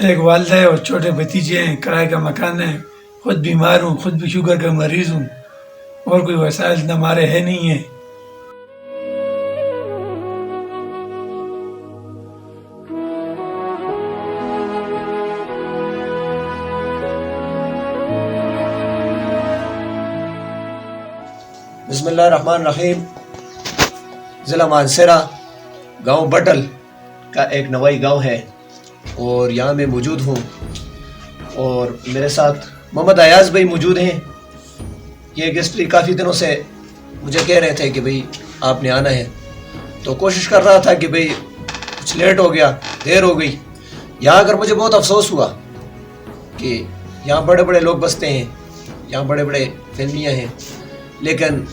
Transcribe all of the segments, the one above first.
ایک والدہ ہے اور چھوٹے بھتیجے ہیں، کرائے کا مکان ہے، خود بیمار ہوں، خود بھی شوگر کا مریض ہوں، اور کوئی وسائل نہ ہمارے ہے نہیں ہیں۔ بسم اللہ الرحمن الرحیم۔ ضلع مانسہرہ، گاؤں بٹل کا ایک نوائی گاؤں ہے، اور یہاں میں موجود ہوں، اور میرے ساتھ محمد ایاز بھائی موجود ہیں۔ یہ گیسٹری کافی دنوں سے مجھے کہہ رہے تھے کہ بھئی آپ نے آنا ہے، تو کوشش کر رہا تھا کہ بھئی کچھ لیٹ ہو گیا، دیر ہو گئی۔ یہاں اگر مجھے بہت افسوس ہوا کہ یہاں بڑے بڑے لوگ بستے ہیں، یہاں بڑے بڑے فیملیاں ہیں، لیکن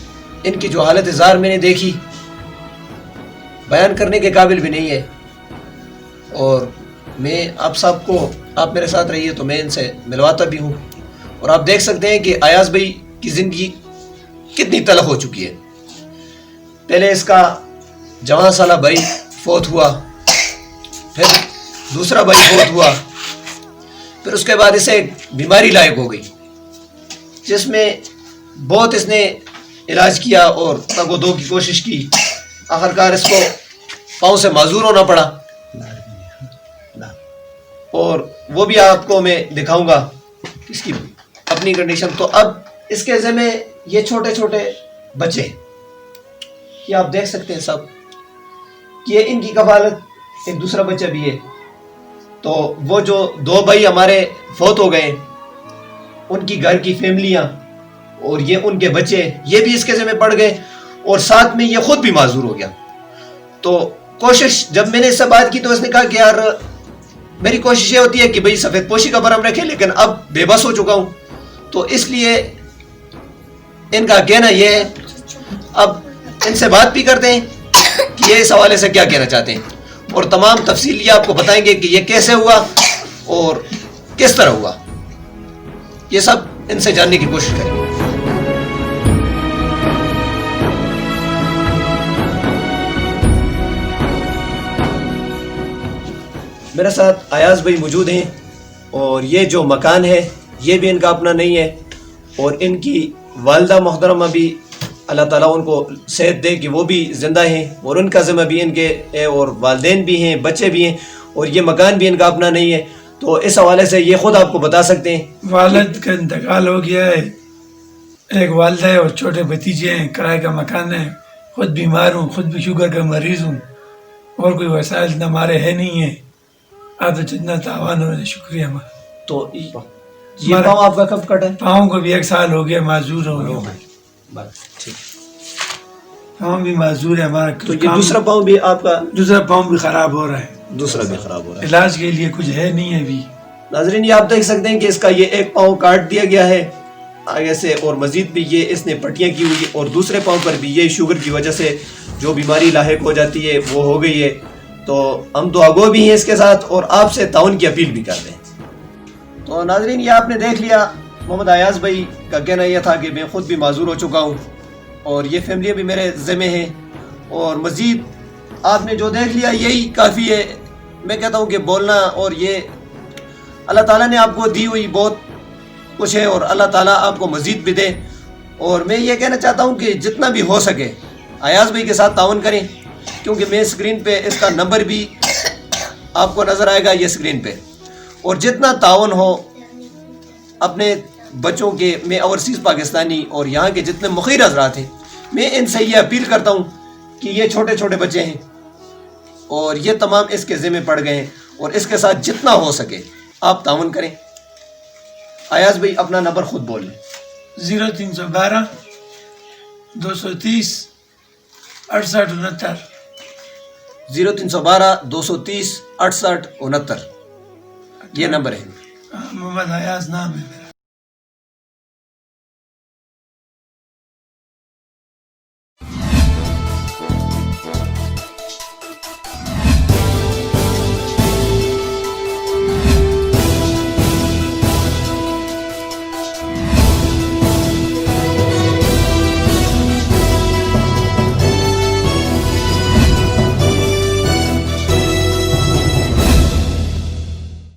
ان کی جو حالت زار میں نے دیکھی بیان کرنے کے قابل بھی نہیں ہے۔ اور میں آپ سب کو، آپ میرے ساتھ رہیے تو میں ان سے ملواتا بھی ہوں، اور آپ دیکھ سکتے ہیں کہ ایاز بھائی کی زندگی کتنی تلخ ہو چکی ہے۔ پہلے اس کا جوان سالہ بھائی فوت ہوا، پھر دوسرا بھائی فوت ہوا، پھر اس کے بعد اسے ایک بیماری لاحق ہو گئی، جس میں بہت اس نے علاج کیا اور تگ و دو کی کوشش کی۔ آخرکار اس کو پاؤں سے معذور ہونا پڑا، اور وہ بھی آپ کو میں دکھاؤں گا اس کی اپنی کنڈیشن۔ تو اب اس کے ذمہ یہ چھوٹے چھوٹے بچے، یہ آپ دیکھ سکتے ہیں سب، کہ ان کی کفالت ایک دوسرا بچہ بھی ہے۔ تو وہ جو دو بھائی ہمارے فوت ہو گئے، ان کی گھر کی فیملیاں اور یہ ان کے بچے، یہ بھی اس کے ذمہ پڑ گئے، اور ساتھ میں یہ خود بھی معذور ہو گیا۔ تو کوشش، جب میں نے اس سے بات کی تو اس نے کہا کہ یار میری کوشش یہ ہوتی ہے کہ بھئی سفید پوشی کا برہم رکھے، لیکن اب بے بس ہو چکا ہوں، تو اس لیے ان کا کہنا یہ ہے۔ اب ان سے بات بھی کرتے ہیں کہ یہ اس حوالے سے کیا کہنا چاہتے ہیں، اور تمام تفصیل یہ آپ کو بتائیں گے کہ یہ کیسے ہوا اور کس طرح ہوا، یہ سب ان سے جاننے کی کوشش کریں گے۔ میرے ساتھ ایاز بھائی موجود ہیں، اور یہ جو مکان ہے یہ بھی ان کا اپنا نہیں ہے، اور ان کی والدہ محترمہ بھی اللہ تعالیٰ ان کو صحت دے کہ وہ بھی زندہ ہیں، اور ان کا ذمہ بھی ان کے ہے، اور والدین بھی ہیں، بچے بھی ہیں، اور یہ مکان بھی ان کا اپنا نہیں ہے۔ تو اس حوالے سے یہ خود آپ کو بتا سکتے ہیں۔ والد کا انتقال ہو گیا ہے، ایک والدہ ہے اور چھوٹے بھتیجے ہیں، کرائے کا مکان ہے، خود بیمار ہوں، خود بھی شوگر کا مریض ہوں، اور کوئی وسائل نہ ہمارے ہے نہیں ہیں۔ آپ تو جتنا تعاون ہو شکریہ ہمارا۔ تو یہ پاؤں آپ کا کب کٹا ہے؟ پاؤں کو بھی 1 سال ہو گیا، معذور ہو گیا، ٹھیک۔ پاؤں بھی معذور ہے ہمارا۔ تو یہ دوسرا پاؤں بھی آپ کا؟ دوسرا پاؤں بھی خراب ہو رہا ہے، دوسرا بھی خراب ہو رہا ہے، علاج کے لیے کچھ ہے نہیں ہے ابھی۔ ناظرین یہ آپ دیکھ سکتے ہیں کہ اس کا یہ ایک پاؤں کاٹ دیا گیا ہے آگے سے، اور مزید بھی یہ اس نے پٹیاں کی ہوئی، اور دوسرے پاؤں پر بھی یہ شوگر کی وجہ سے جو بیماری لاحق ہو جاتی ہے وہ ہو گئی ہے۔ تو ہم دعاگو بھی ہیں اس کے ساتھ، اور آپ سے تعاون کی اپیل بھی کرتے ہیں۔ تو ناظرین یہ آپ نے دیکھ لیا، محمد ایاز بھائی کا کہنا یہ تھا کہ میں خود بھی معذور ہو چکا ہوں، اور یہ فیملی بھی میرے ذمہ ہیں، اور مزید آپ نے جو دیکھ لیا یہی کافی ہے۔ میں کہتا ہوں کہ بولنا، اور یہ اللہ تعالیٰ نے آپ کو دی ہوئی بہت کچھ ہے، اور اللہ تعالیٰ آپ کو مزید بھی دے۔ اور میں یہ کہنا چاہتا ہوں کہ جتنا بھی ہو سکے ایاز بھائی کے ساتھ تعاون کریں، کیونکہ میں اسکرین پہ اس کا نمبر بھی آپ کو نظر آئے گا، یہ اسکرین پہ، اور جتنا تعاون ہو اپنے بچوں کے، میں اوورسیز پاکستانی اور یہاں کے جتنے مخیر حضرات ہیں، میں ان سے یہ اپیل کرتا ہوں کہ یہ چھوٹے چھوٹے بچے ہیں، اور یہ تمام اس کے ذمہ پڑ گئے ہیں، اور اس کے ساتھ جتنا ہو سکے آپ تعاون کریں۔ ایاز بھائی اپنا نمبر خود بول لیں۔ 0312 230 68 69 0312 230 68 69 یہ نمبر ہے۔ محمد ایاز نام ہے میرا۔